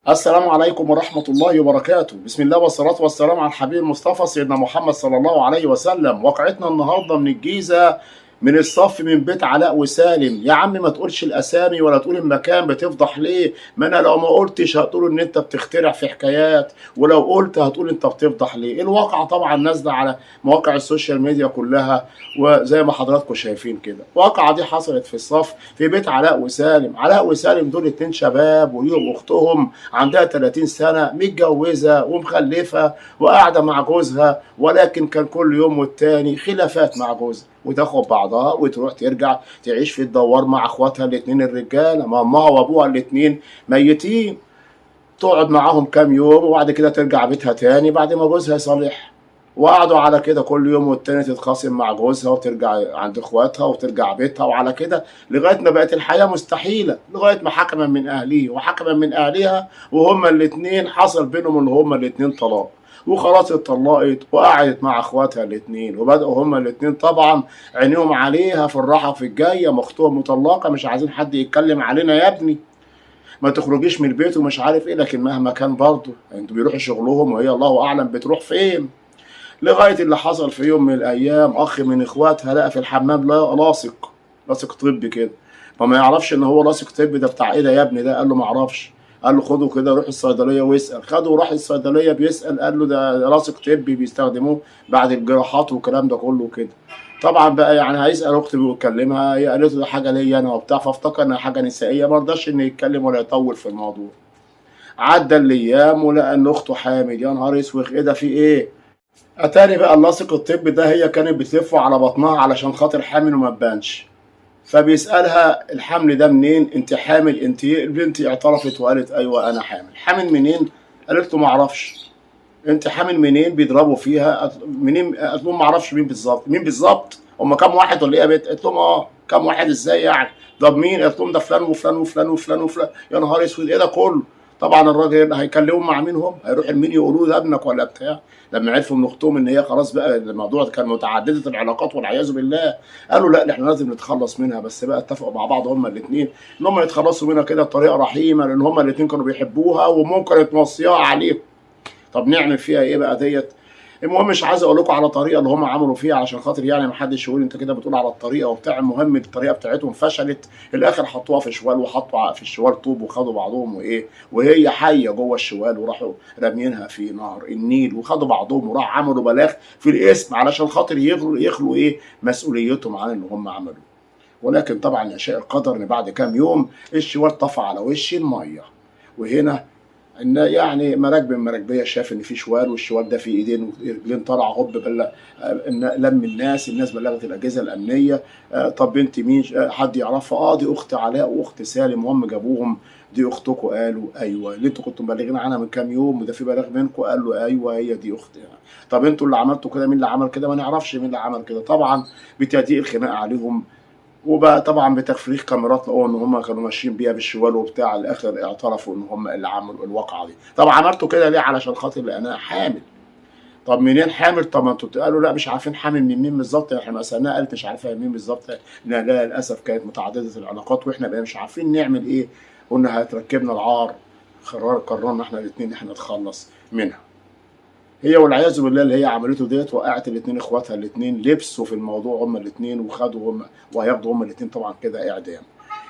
السلام عليكم ورحمة الله وبركاته. بسم الله والصلاة والسلام على الحبيب المصطفى سيدنا محمد صلى الله عليه وسلم. واقعتنا النهاردة من الجيزة، من الصف، من بيت علاء وسالم. يا عم ما تقولش الأسامي ولا تقول المكان، بتفضح ليه؟ ما أنا لو ما قلتش هتقول إن أنت بتخترع في حكايات، ولو قلت هتقول أنت بتفضح ليه؟ الواقعة طبعا نازلة على مواقع السوشيال ميديا كلها، وزي ما حضراتكم شايفين كده. الواقعة دي حصلت في الصف في بيت علاء وسالم. علاء وسالم دول اتنين شباب وليهم أختهم عندها 30 سنة، متجوزة ومخلفة وقاعدة مع جوزها، ولكن كان كل يوم والتاني خلافات مع جوزها، وتاخد بعضها وتروح ترجع تعيش في الدوار مع اخواتها الاتنين الرجاله، ما امها وابوها الاتنين ميتين. تقعد معاهم كام يوم وبعد كده ترجع بيتها تاني بعد ما جوزها يصالحها. وقعدوا على كده كل يوم والتاني تتخاصم مع جوزها وترجع عند اخواتها وترجع بيتها، وعلى كده لغايه ما بقت الحياه مستحيله، لغايه ما حكما من اهله وحكما من اهلها، وهما الاتنين حصل بينهم ان هما الاتنين طلاق، وخلاص اتطلقت وقعدت مع اخواتها الاتنين، وبدأوا هما الاتنين طبعا عينيهم عليها في الراحه وفي الجايه. ما اختهم مطلقه، مش عايزين حد يتكلم علينا يا ابني، ما تخرجيش من البيت ومش عارف ايه. لكن مهما كان برضه انتوا بيروحوا شغلهم وهي الله اعلم بتروح فين. لغايه اللي حصل في يوم من الايام، اخ من اخواتها لقى في الحمام لاصق طبي كده، فما يعرفش ان هو لاصق طبي ده بتاع ايه ده يا ابني ده. قال له ما اعرفش. قال له خده كده روح الصيدليه واسال. خده وراح الصيدليه بيسال، قال له ده لاصق طبي بيستخدموه بعد الجراحات والكلام ده كله كده. طبعا بقى يعني هيسال اخته ويكلمها، هي قالت له ده حاجه ليا انا وبتاع، فافتكر انها حاجه نسائيه، ما رضاش انه يتكلم ولا يطول في الموضوع. عدى الايام ولقى ان اخته حامل. يا نهار اسود، ايه ده في ايه؟ اتاري بقى اللاصق الطبي ده هي كانت بتلفه على بطنها علشان خاطر حامل وما تبانش. فبيسألها الحمل ده منين؟ انت حامل انت؟ البنت اعترفت وقالت ايوه انا حامل. حامل منين؟ قالت له ما اعرفش. انت حامل منين؟ بيضربوا فيها. منين؟ قالت لهم ما اعرفش مين بالظبط. مين بالظبط؟ هم كام واحد ولا ايه يا بنت؟ قالت لهم كام واحد ازاي يعني؟ طب مين؟ قالت لهم ده فلان وفلان وفلان وفلان وفلان. يا نهار اسود، ايه ده كله؟ طبعا الراجل هيكلمهم مع مين؟ هم هيروح لمين يقولوا ده ابنك ولا بتاع؟ لما عرفوا من اختهم ان هي خلاص بقى الموضوع كان متعدده العلاقات والعياذ بالله، قالوا لا احنا لازم نتخلص منها. بس بقى اتفقوا مع بعض هما الاثنين ان هم يتخلصوا منها كده بطريقه رحيمه، لان هما الاثنين كانوا بيحبوها وممكن توصيها عليهم. طب نعمل فيها ايه بقى ديت؟ المهم مش عايز اقول لكم على الطريقه اللي هم عملوا فيها علشان خاطر يعني ما حدش يقول انت كده بتقول على الطريقه وبتاع. المهم الطريقه بتاعتهم فشلت. في الاخر حطوها في شوال، وحطوا في الشوال طوب، وخدوا بعضهم وايه، وهي حيه جوه الشوال، وراحوا رامينها في نهر النيل، وخدوا بعضهم وراح عملوا بلاغ في الاسم علشان خاطر يخلوا ايه مسؤوليتهم عن اللي هم عملوه. ولكن طبعا يشاء القدر ان بعد كام يوم الشوال طفى على وش الميه. وهنا ان يعني مراكب من مراكبيه شاف ان في شوال، والشوال ده فيه ايدين ورجلين طالعه هوب بلغ. لم الناس بلغت الاجهزه الامنيه. طب بنت مين؟ حد يعرفها؟ دي اخت علاء واخت سالم، وهم جابوهم. دي اختكم؟ قالوا ايوه. اللي انتوا كنتوا مبلغين عنها من كام يوم وده في بلاغ منكم؟ قالوا ايوه هي دي اختي. طب انتوا اللي عملتوا كده؟ مين اللي عمل كده؟ ما نعرفش مين اللي عمل كده. طبعا بتضييق الخناقه عليهم، وبقى طبعا بتفريغ كاميرات لقوا ان هم كانوا ماشيين بيها بالشوال وبتاع. الاخر اعترفوا ان هم اللي عملوا الواقعه دي. طب عملتوا كده ليه؟ علشان خاطر لانها حامل. طب منين حامل؟ طب ما انتوا قالوا لا مش عارفين حامل من مين بالظبط. احنا ما سالناها قالت مش عارفه مين بالظبط. لا للاسف كانت متعدده العلاقات واحنا بقى مش عارفين نعمل ايه. قلنا هتركبنا العار. قررنا احنا الاثنين احنا نتخلص منها. هي والعياذ بالله اللي هي عملته ديت وقعت الاثنين اخواتها الاثنين، لبسوا في الموضوع هما الاثنين، وخدوا هم وهياخدوا هما الاثنين طبعا كده اعدام.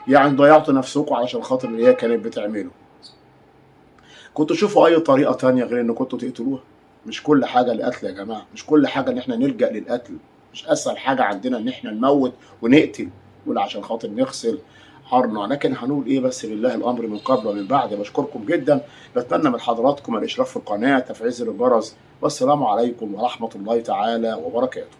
يعني ضيعتوا نفسكم علشان خاطر اللي هي كانت بتعمله. كنتوا شوفوا اي طريقه تانية غير ان كنتوا تقتلوها. مش كل حاجه القتل يا جماعه، مش كل حاجه ان احنا نلجا للقتل. مش اسهل حاجه عندنا ان احنا نموت ونقتل نقول عشان خاطر نغسل حارنا. لكن هنقول ايه؟ بس لله الامر من قبل ومن بعد. بشكركم جدا، بتمنى من حضراتكم الاشتراك في القناه، تفعيل زر الجرس، والسلام عليكم ورحمه الله تعالى وبركاته.